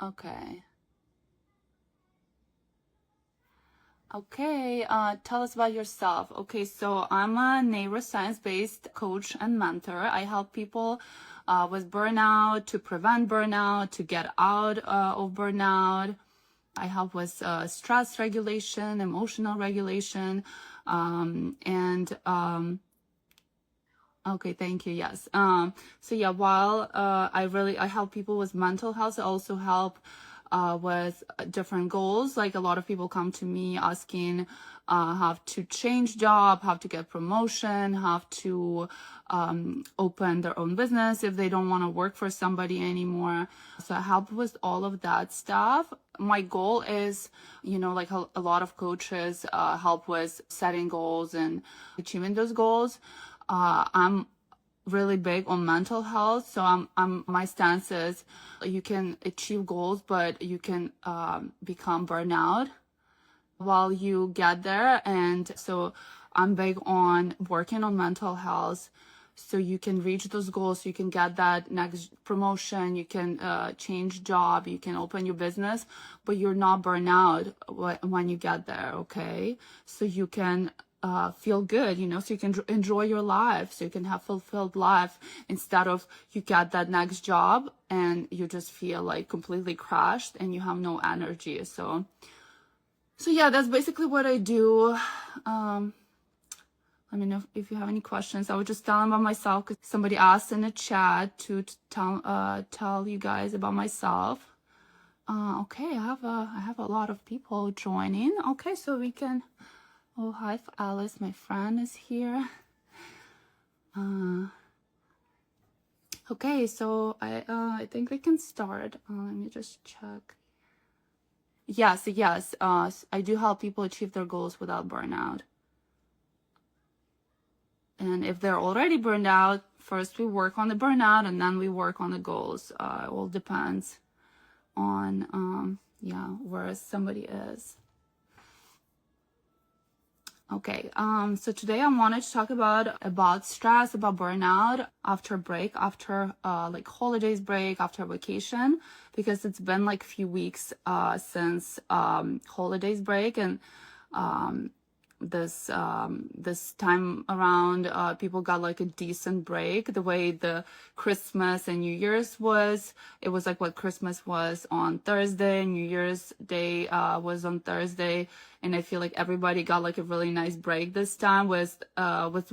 Okay. Okay, tell us about yourself. Okay, so I'm a neuroscience-based coach and mentor. I help people with burnout, to prevent burnout, to get out of burnout. I help with stress regulation, emotional regulation, and okay, thank you. Yes. So yeah, while I help people with mental health, I also help with different goals. Like a lot of people come to me asking how to change job, how to get promotion, how to open their own business if they don't want to work for somebody anymore. So I help with all of that stuff. My goal is, like a lot of coaches help with setting goals and achieving those goals. I'm really big on mental health. So my stance is you can achieve goals, but you can become burnout while you get there. And so I'm big on working on mental health so you can reach those goals, so you can get that next promotion, you can change job, you can open your business, but you're not burnout when you get there, okay? So you can feel good, so you can enjoy your life, so you can have fulfilled life instead of you get that next job and you just feel like completely crashed and you have no energy. So yeah, that's basically what I do. Let me know if you have any questions. I would just tell them about myself because somebody asked in the chat to tell you guys about myself. Okay, I have a lot of people joining. Okay, so we can. Oh, hi, Alice. My friend is here. Okay, so I think we can start. Let me just check. Yes. I do help people achieve their goals without burnout. And if they're already burned out, first we work on the burnout and then we work on the goals. It all depends on, where somebody is. Okay, so today I wanted to talk about stress, about burnout after break, after like holidays break, after vacation, because it's been like a few weeks since holidays break, and this time around people got like a decent break. The way the Christmas and New Year's was, it was like what Christmas was on Thursday, New Year's Day was on Thursday, and I feel like everybody got like a really nice break this time with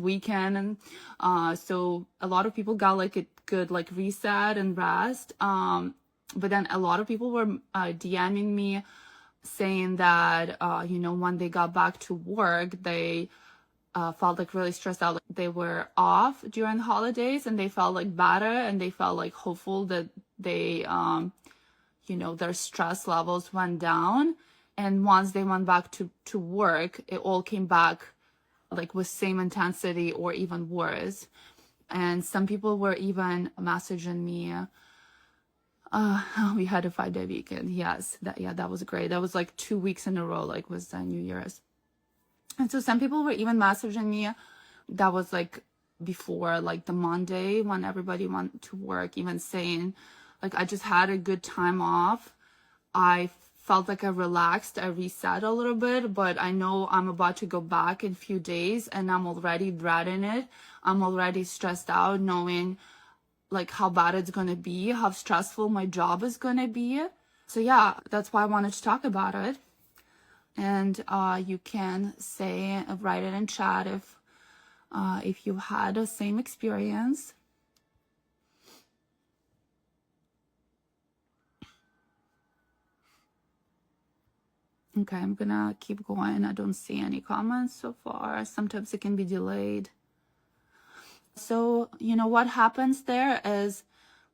weekend, and so a lot of people got like a good like reset and rest, but then a lot of people were DMing me saying that, when they got back to work, they felt like really stressed out. Like they were off during the holidays and they felt like better and they felt like hopeful that they, their stress levels went down. And once they went back to work, it all came back like with same intensity or even worse. And some people were even messaging me, we had a 5-day weekend. Yes, that was great. That was like 2 weeks in a row, like was New Year's. And so some people were even messaging me. That was like before like the Monday when everybody went to work, even saying like, I just had a good time off. I felt like I relaxed, I reset a little bit, but I know I'm about to go back in a few days and I'm already dreading it. I'm already stressed out knowing like how bad it's gonna be, how stressful my job is gonna be. So yeah, that's why I wanted to talk about it. And you can write it in chat if you had the same experience. Okay, I'm gonna keep going. I don't see any comments so far. Sometimes it can be delayed. So, what happens there is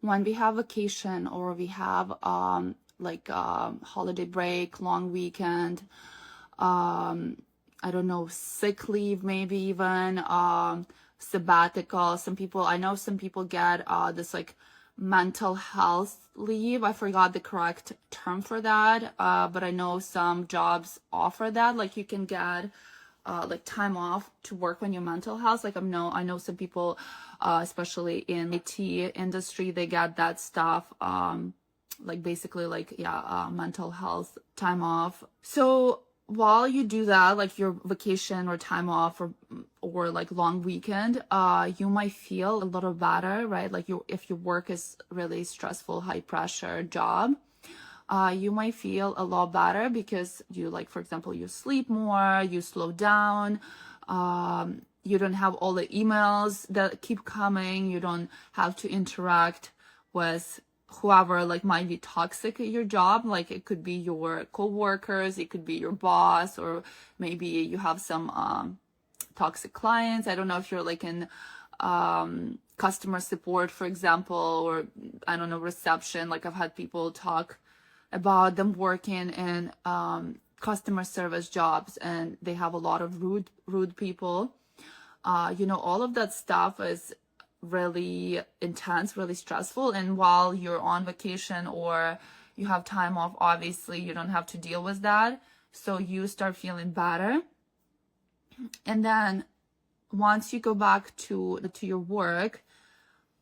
when we have vacation or we have holiday break, long weekend, I don't know, sick leave, maybe even sabbatical. I know some people get this like mental health leave. I forgot the correct term for that, but I know some jobs offer that. Like you can get like time off to work on your mental health. Like I know some people, especially in IT industry, they get that stuff like basically like, mental health time off. So while you do that, like your vacation or time off or like long weekend, you might feel a little better, right? Like if your work is really stressful, high pressure job, you might feel a lot better because you, like, for example, you sleep more, you slow down, you don't have all the emails that keep coming, you don't have to interact with whoever like might be toxic at your job. Like it could be your coworkers, it could be your boss, or maybe you have some toxic clients. I don't know if you're like in customer support, for example, or I don't know, reception. Like I've had people talk about them working in customer service jobs and they have a lot of rude people. All of that stuff is really intense, really stressful. And while you're on vacation or you have time off, obviously you don't have to deal with that. So you start feeling better. And then once you go back to your work,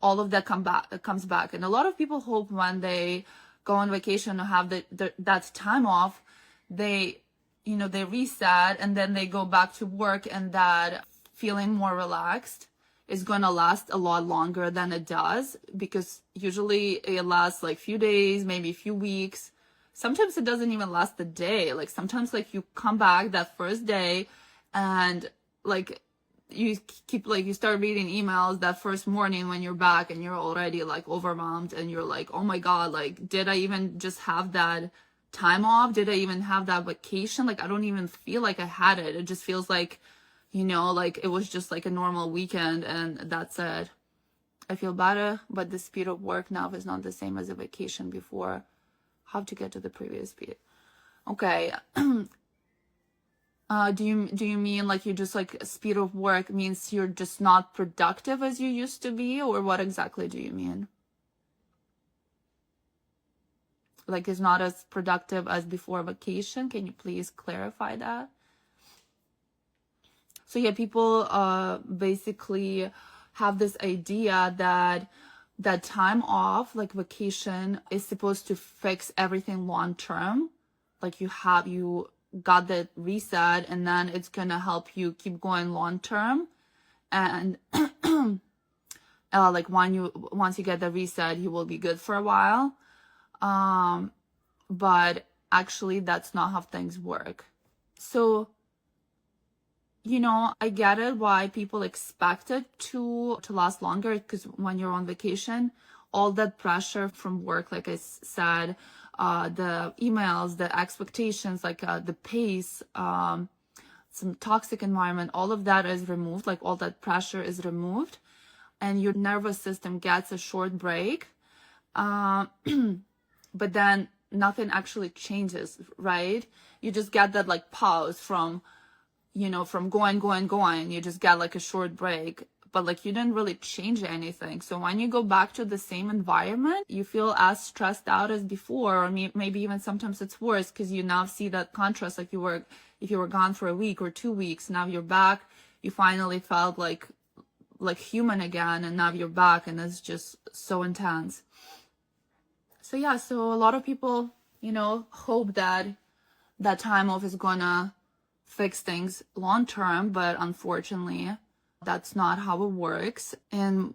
all of that comes back. And a lot of people hope when they go on vacation or have that time off, they reset and then they go back to work, and that feeling more relaxed is going to last a lot longer than it does, because usually it lasts like few days, maybe a few weeks. Sometimes it doesn't even last a day. Like sometimes like you come back that first day and like you start reading emails that first morning when you're back and you're already like overwhelmed and you're like, oh my God, like, did I even just have that time off? Did I even have that vacation? Like, I don't even feel like I had it. It just feels like, like it was just like a normal weekend and that's it. I feel better, but the speed of work now is not the same as a vacation before. How to get to the previous speed? Okay. Do you mean like you just like speed of work means you're just not productive as you used to be, or what exactly do you mean? Like it's not as productive as before vacation? Can you please clarify that? So yeah, people basically have this idea that time off, like vacation, is supposed to fix everything long term. Like you got that reset and then it's gonna help you keep going long term. And like once you get the reset, you will be good for a while. But actually that's not how things work. So I get it why people expect it to last longer, because when you're on vacation, all that pressure from work, like I said, the emails, the expectations, like the pace, some toxic environment, all of that is removed, like all that pressure is removed, and your nervous system gets a short break. But then nothing actually changes, right? You just get that like pause from going, you just get like a short break, but like you didn't really change anything. So when you go back to the same environment, you feel as stressed out as before, or maybe even sometimes it's worse, because you now see that contrast. Like if you were gone for a week or 2 weeks, now you're back, you finally felt like human again, and now you're back and it's just so intense. So yeah, so a lot of people, hope that time off is gonna fix things long term, but unfortunately that's not how it works. And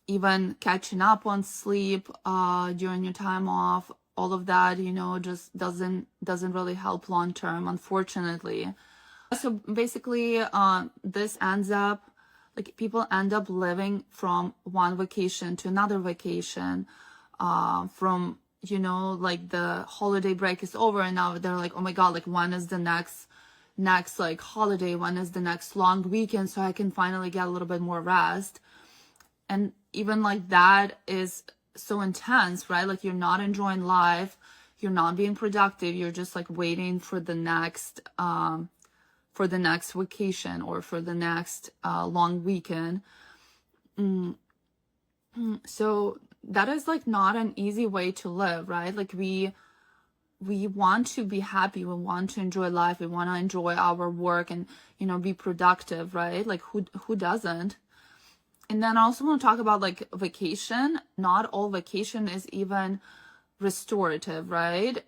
even catching up on sleep during your time off, all of that, just doesn't really help long term, unfortunately. So basically this ends up like people end up living from one vacation to another vacation, from like the holiday break is over and now they're like, oh my God, like when is the next like holiday, when is the next long weekend so I can finally get a little bit more rest. And even like that is so intense, right? Like you're not enjoying life, you're not being productive, you're just like waiting for the next vacation or for the next long weekend. So that is like not an easy way to live, right? Like we want to be happy, we want to enjoy life, we want to enjoy our work and be productive, right? Like who doesn't? And then I also want to talk about like vacation. Not all vacation is even restorative, right?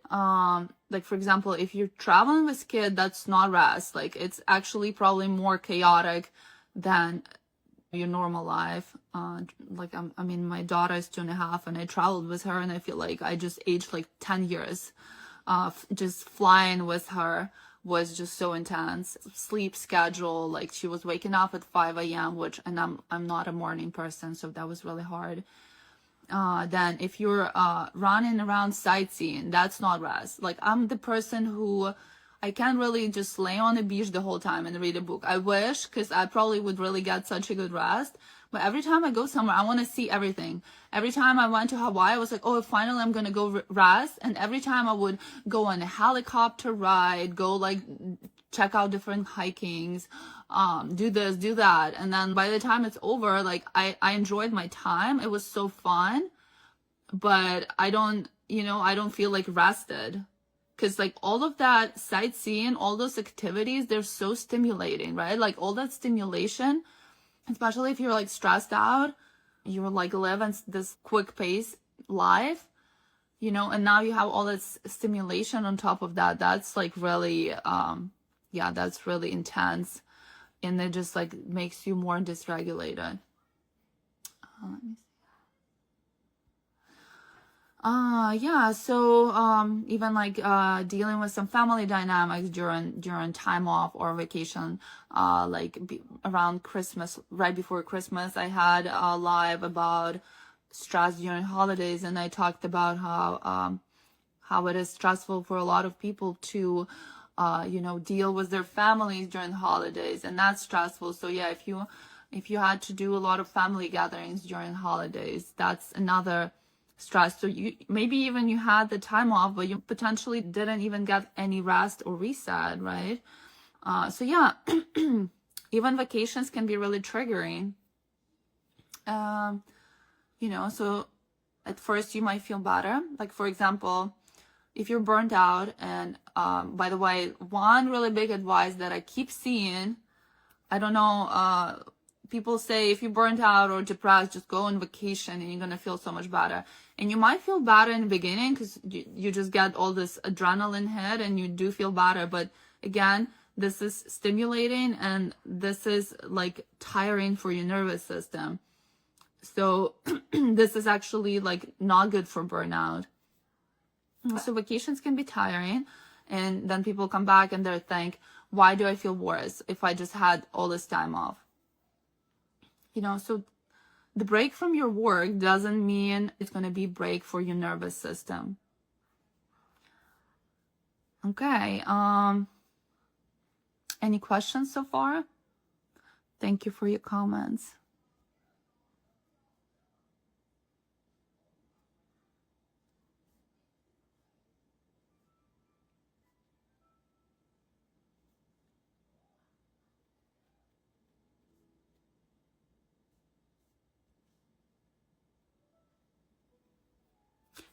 Like for example, if you're traveling with kid, that's not rest. Like it's actually probably more chaotic than your normal life. Like I mean, my daughter is 2.5, and I traveled with her, and I feel like I just aged like 10 years. Just flying with her was just so intense. Sleep schedule, like she was waking up at 5 a.m., and I'm not a morning person, so that was really hard. Then if you're running around sightseeing, that's not rest. Like I'm the person who I can't really just lay on the beach the whole time and read a book. I wish, because I probably would really get such a good rest. But every time I go somewhere, I want to see everything. Every time I went to Hawaii, I was like, oh, finally I'm going to go rest. And every time I would go on a helicopter ride, go like check out different hikings, do this, do that. And then by the time it's over, like I enjoyed my time. It was so fun, but I don't feel like rested. Because like all of that sightseeing, all those activities, they're so stimulating, right? Like all that stimulation, especially if you're like stressed out, you like live in this quick pace life, and now you have all this stimulation on top of that. That's like really, that's really intense. And it just like makes you more dysregulated. Let me see. So even like dealing with some family dynamics during time off or vacation, around Christmas, right before Christmas, I had a live about stress during holidays, and I talked about how it is stressful for a lot of people to deal with their families during the holidays, and that's stressful. So yeah, if you had to do a lot of family gatherings during holidays, that's another stress. So you maybe even you had the time off, but you potentially didn't even get any rest or reset, right? So yeah, even vacations can be really triggering. So at first you might feel better. Like for example, if you're burnt out, and by the way, one really big advice that I keep seeing, I don't know, people say if you're burnt out or depressed, just go on vacation and you're going to feel so much better. And you might feel better in the beginning because you just get all this adrenaline hit and you do feel better. But again, this is stimulating and this is like tiring for your nervous system. So this is actually like not good for burnout. So vacations can be tiring, and then people come back and they think, why do I feel worse if I just had all this time off? So the break from your work doesn't mean it's going to be a break for your nervous system. Okay. Any questions so far? Thank you for your comments.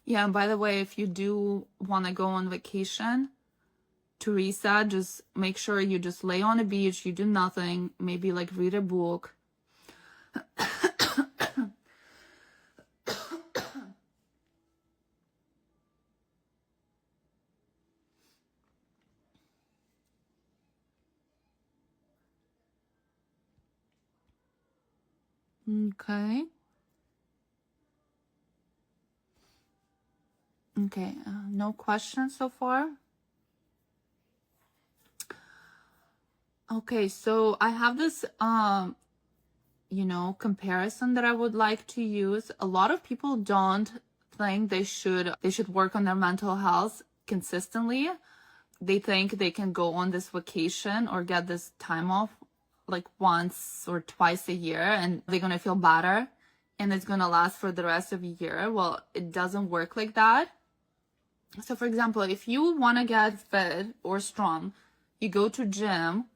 Yeah, by the way, if you do want to go on vacation to reset, just make sure you just lay on a beach, you do nothing, maybe like read a book. Okay. Okay, no questions so far? Okay, so I have this, comparison that I would like to use. A lot of people don't think they should work on their mental health consistently. They think they can go on this vacation or get this time off like once or twice a year and they're gonna feel better and it's gonna last for the rest of the year. Well, it doesn't work like that. So for example, if you want to get fit or strong, you go to gym,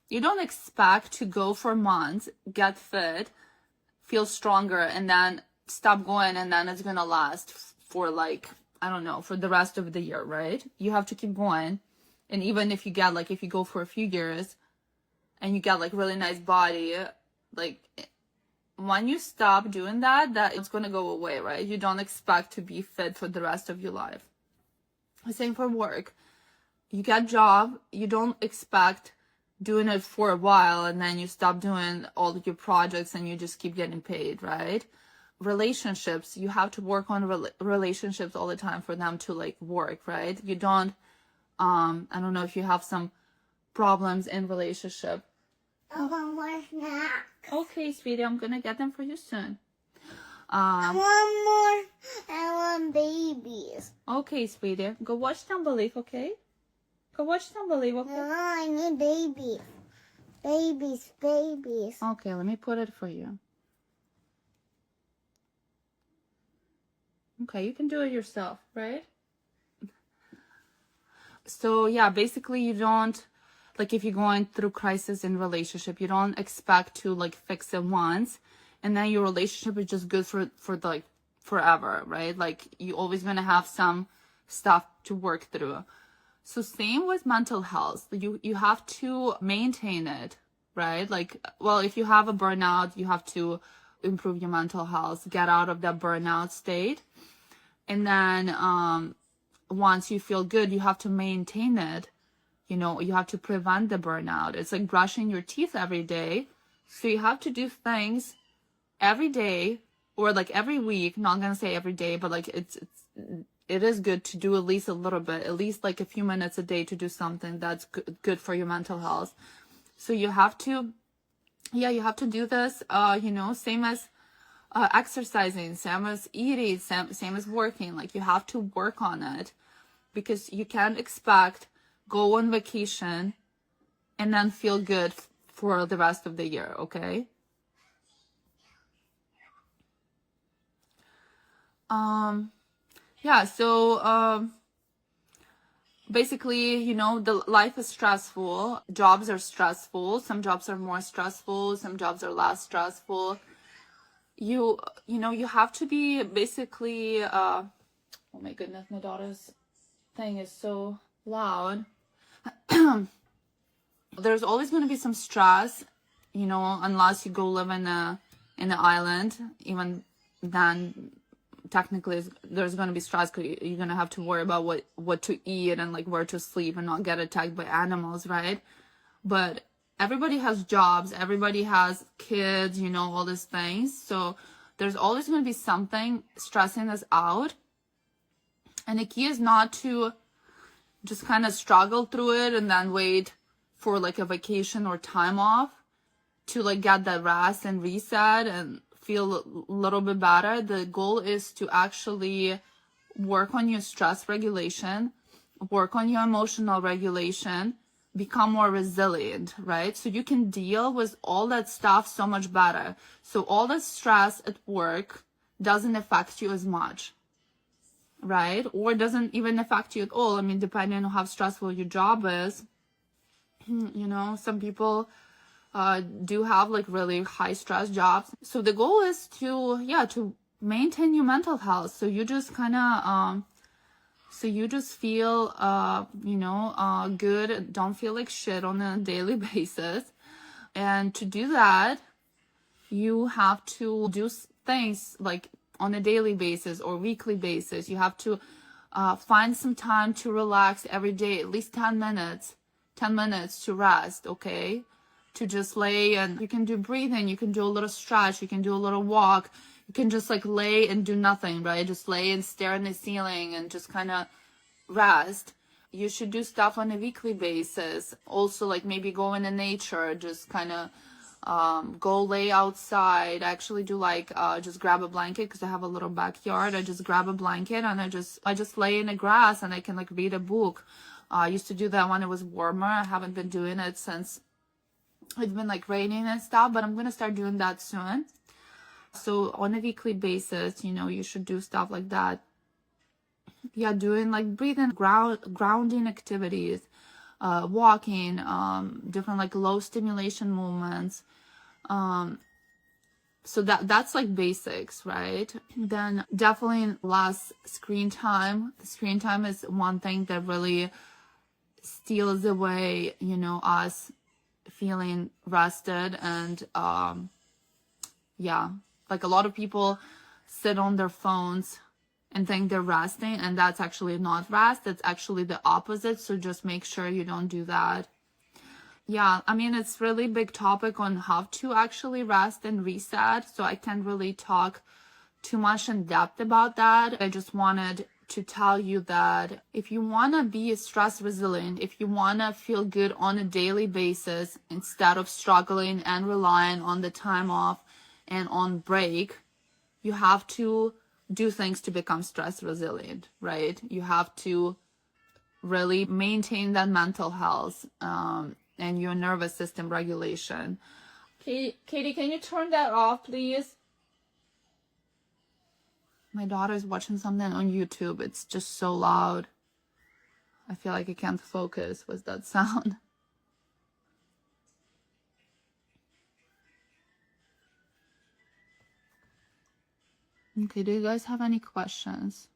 you don't expect to go for months, get fit, feel stronger, and then stop going, and then it's going to last for like, I don't know, for the rest of the year, right? You have to keep going. And even if you go for a few years and you get like really nice body, like when you stop doing that, that it's going to go away, right? You don't expect to be fit for the rest of your life. Same for work. You get a job, you don't expect doing it for a while and then you stop doing all of your projects and you just keep getting paid, right? Relationships, you have to work on relationships all the time for them to like work, right? You don't, I don't know if you have some problems in relationship. I want more snacks. Okay, sweetie, I'm gonna get them for you soon. I want more. I want babies. Okay, sweetie, go watch Tambaleaf, okay? Go watch Tambaleaf, okay? No, I need babies. Babies, babies. Okay, let me put it for you. Okay, you can do it yourself, right? So yeah, basically you don't, like if you're going through crisis in relationship, you don't expect to like fix it once and then your relationship is just good for like forever, right? Like you always gonna have some stuff to work through. So same with mental health. You have to maintain it, right? Like, well, if you have a burnout, you have to improve your mental health, get out of that burnout state. And then once you feel good, you have to maintain it. You know, you have to prevent the burnout. It's like brushing your teeth every day. So you have to do things every day or like every week. Not gonna say every day, but like it is good to do at least a little bit, at least like a few minutes a day to do something that's good for your mental health. So you have to, you have to do this, you know, same as exercising, same as eating, same as working. Like you have to work on it because you can't expect go on vacation and then feel good for the rest of the year, okay? Yeah, so basically, you know, the life is stressful. Jobs are stressful. Some jobs are more stressful. Some jobs are less stressful. You know, you have to be basically, oh my goodness, my daughter's thing is so loud. There's always going to be some stress, you know, unless you go live in an island. Even then, technically, there's going to be stress because you're going to have to worry about what to eat and like where to sleep and not get attacked by animals, right? But everybody has jobs, everybody has kids, you know, all these things. So there's always going to be something stressing us out. And the key is not to just kind of struggle through it and then wait for like a vacation or time off to like get that rest and reset and feel a little bit better. The goal is to actually work on your stress regulation, work on your emotional regulation, become more resilient, right? So you can deal with all that stuff so much better. So all the stress at work doesn't affect you as much, right? Or doesn't even affect you at all. I mean, depending on how stressful your job is, you know, some people do have like really high stress jobs. So the goal is to maintain your mental health. So you just kind of, so you just feel, you know, good. Don't feel like shit on a daily basis. And to do that, you have to do things like on a daily basis or weekly basis. You have to find some time to relax every day, at least 10 minutes to rest, okay? To just lay, and you can do breathing, you can do a little stretch, you can do a little walk, you can just like lay and do nothing, right? Just lay and stare at the ceiling and just kind of rest. You should do stuff on a weekly basis. Also, like maybe go in the nature, just kind of go lay outside. I actually do like just grab a blanket because I have a little backyard. I just grab a blanket and I just lay in the grass and I can like read a book. I used to do that when it was warmer. I haven't been doing it since it's been like raining and stuff, but I'm gonna start doing that soon. So on a weekly basis, you know, you should do stuff like that. Yeah, doing like breathing, grounding activities, walking, different like low stimulation movements. So that's like basics, right? Then definitely less screen time. The screen time is one thing that really steals away, you know, us feeling rested and Yeah, like a lot of people sit on their phones and think they're resting, and that's actually not rest. It's actually the opposite. So just make sure you don't do that. Yeah, I mean, it's really big topic on how to actually rest and reset. So I can't really talk too much in depth about that. I just wanted to tell you that if you want to be stress resilient, if you want to feel good on a daily basis instead of struggling and relying on the time off and on break, you have to do things to become stress resilient, right? You have to really maintain that mental health and your nervous system regulation. Katie, can you turn that off, please? My daughter's watching something on YouTube. It's just so loud. I feel like I can't focus with that sound. Okay, do you guys have any questions?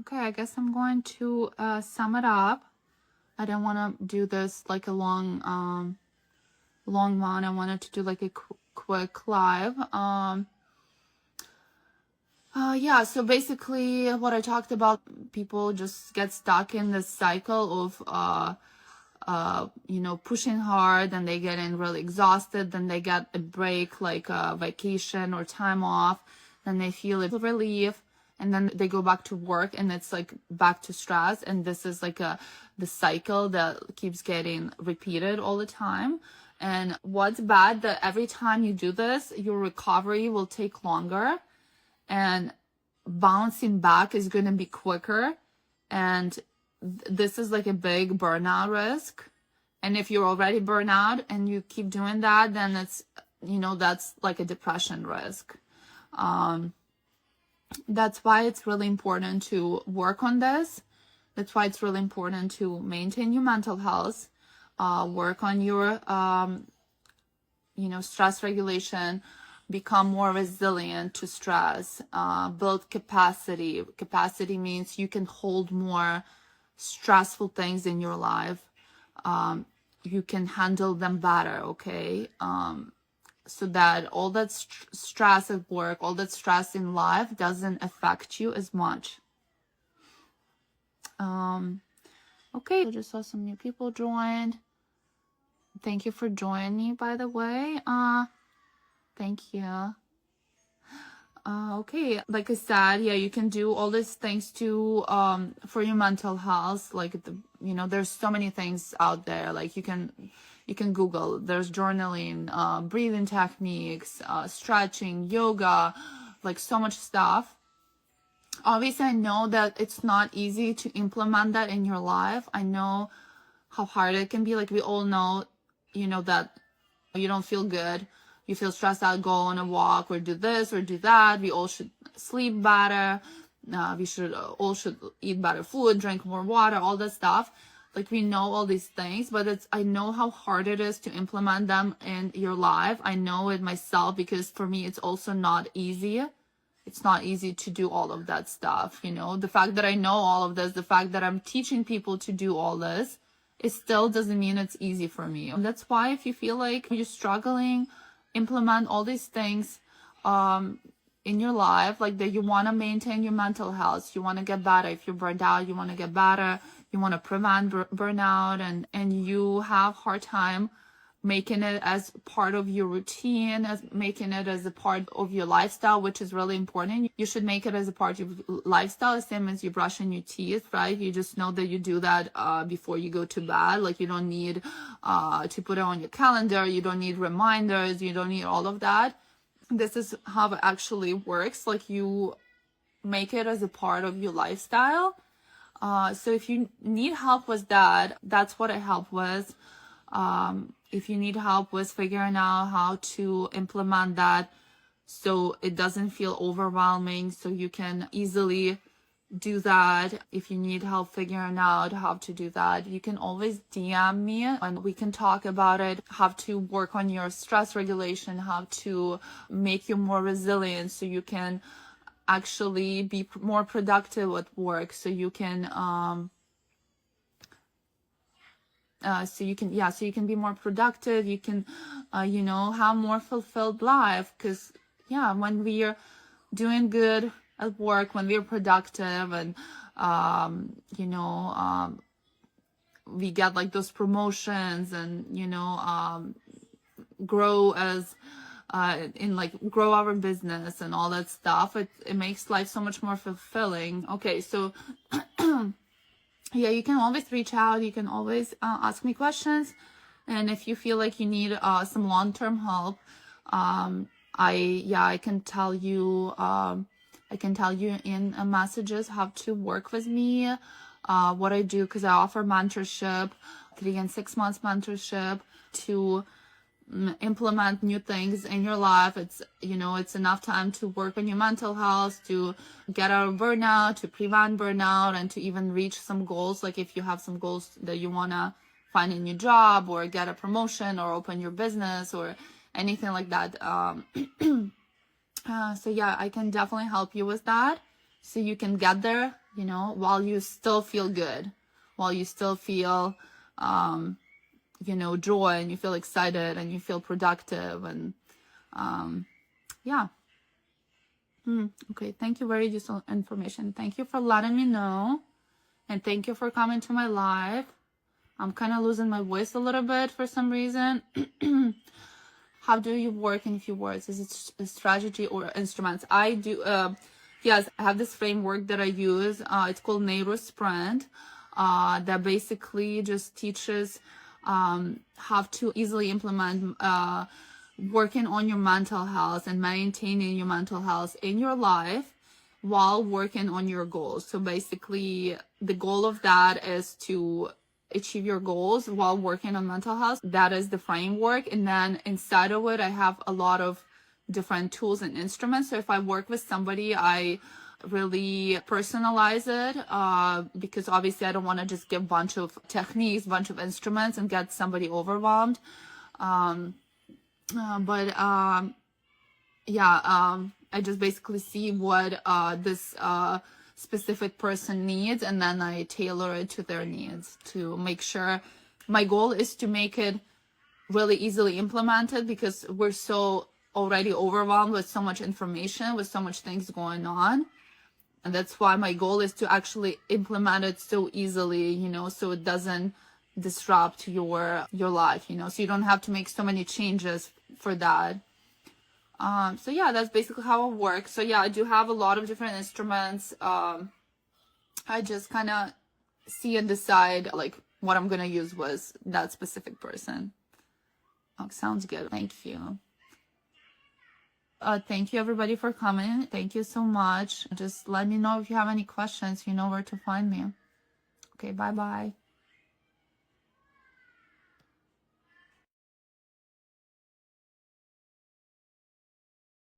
Okay, I guess I'm going to sum it up. I don't want to do this like a long one. I wanted to do like a quick live. Yeah, so basically what I talked about, people just get stuck in this cycle of pushing hard, and they get in really exhausted, then they get a break like a vacation or time off, then they feel a relief, and then they go back to work and it's like back to stress. And this is like the cycle that keeps getting repeated all the time. And what's bad, that every time you do this, your recovery will take longer and bouncing back is going to be quicker. And this is like a big burnout risk. And if you're already burned out and you keep doing that, then it's, that's like a depression risk. That's why it's really important to work on this. That's why it's really important to maintain your mental health, work on your, stress regulation, become more resilient to stress, build capacity. Capacity means you can hold more stressful things in your life. You can handle them better, okay? So that all that stress at work, all that stress in life doesn't affect you as much. Okay, I just saw some new people joined. Thank you for joining me, by the way. Thank you. Okay, like I said, yeah, you can do all these things to for your mental health. Like there's so many things out there. Like you can Google. There's journaling, breathing techniques, stretching, yoga, like so much stuff. Obviously, I know that it's not easy to implement that in your life. I know how hard it can be. Like we all know, that you don't feel good. You feel stressed out, go on a walk or do this or do that. We all should sleep better. We all should eat better food, drink more water, all that stuff. Like we know all these things, but I know how hard it is to implement them in your life. I know it myself because for me, it's also not easy. It's not easy to do all of that stuff. The fact that I know all of this, the fact that I'm teaching people to do all this, it still doesn't mean it's easy for me. And that's why if you feel like you're struggling, implement all these things in your life, like that you want to maintain your mental health, you want to get better. If you're burned out, you want to get better, you want to prevent burnout, and you have hard time making it as part of your routine, as making it as a part of your lifestyle, which is really important. You should make it as a part of your lifestyle, same as you brushing your teeth, right? You just know that you do that before you go to bed. Like you don't need to put it on your calendar. You don't need reminders. You don't need all of that. This is how it actually works. Like you make it as a part of your lifestyle. So if you need help with that, that's what I help with. If you need help with figuring out how to implement that so it doesn't feel overwhelming, so you can easily do that. If you need help figuring out how to do that, you can always DM me and we can talk about it, how to work on your stress regulation, how to make you more resilient so you can actually be more productive at work, so you can so you can be more productive. You can have more fulfilled life, because when we are doing good at work, when we're productive, and we get like those promotions, and grow as grow our business and all that stuff, it makes life so much more fulfilling. Okay, so yeah, you can always reach out. You can always ask me questions, and if you feel like you need some long-term help, I can tell you in messages how to work with me, what I do, because I offer mentorship, 3 and 6 months mentorship to implement new things in your life. It's enough time to work on your mental health, to get out of burnout, to prevent burnout, and to even reach some goals. Like if you have some goals that you want to find a new job, or get a promotion, or open your business, or anything like that. So yeah, I can definitely help you with that, so you can get there, while you still feel good, while you still feel joy, and you feel excited, and you feel productive, and okay, thank you, very useful information. Thank you for letting me know, and thank you for coming to my live. I'm kind of losing my voice a little bit for some reason. How do you work in a few words? Is it a strategy or instruments? I do yes, I have this framework that I use. It's called NeuroSprint, that basically just teaches how to easily implement working on your mental health and maintaining your mental health in your life while working on your goals. So basically, the goal of that is to achieve your goals while working on mental health. That is the framework. And then inside of it, I have a lot of different tools and instruments. So if I work with somebody, I really personalize it, because obviously I don't want to just give a bunch of techniques, bunch of instruments, and get somebody overwhelmed. I just basically see what this specific person needs, and then I tailor it to their needs, to make sure. My goal is to make it really easily implemented, because we're so already overwhelmed with so much information, with so much things going on. And that's why my goal is to actually implement it so easily, so it doesn't disrupt your life, so you don't have to make so many changes for that. So yeah, that's basically how it works. So yeah, I do have a lot of different instruments. I just kind of see and decide like what I'm gonna use with that specific person. Oh, sounds good. Thank you. Thank you everybody for coming. Thank you so much. Just let me know if you have any questions. You know where to find me. Okay, bye-bye.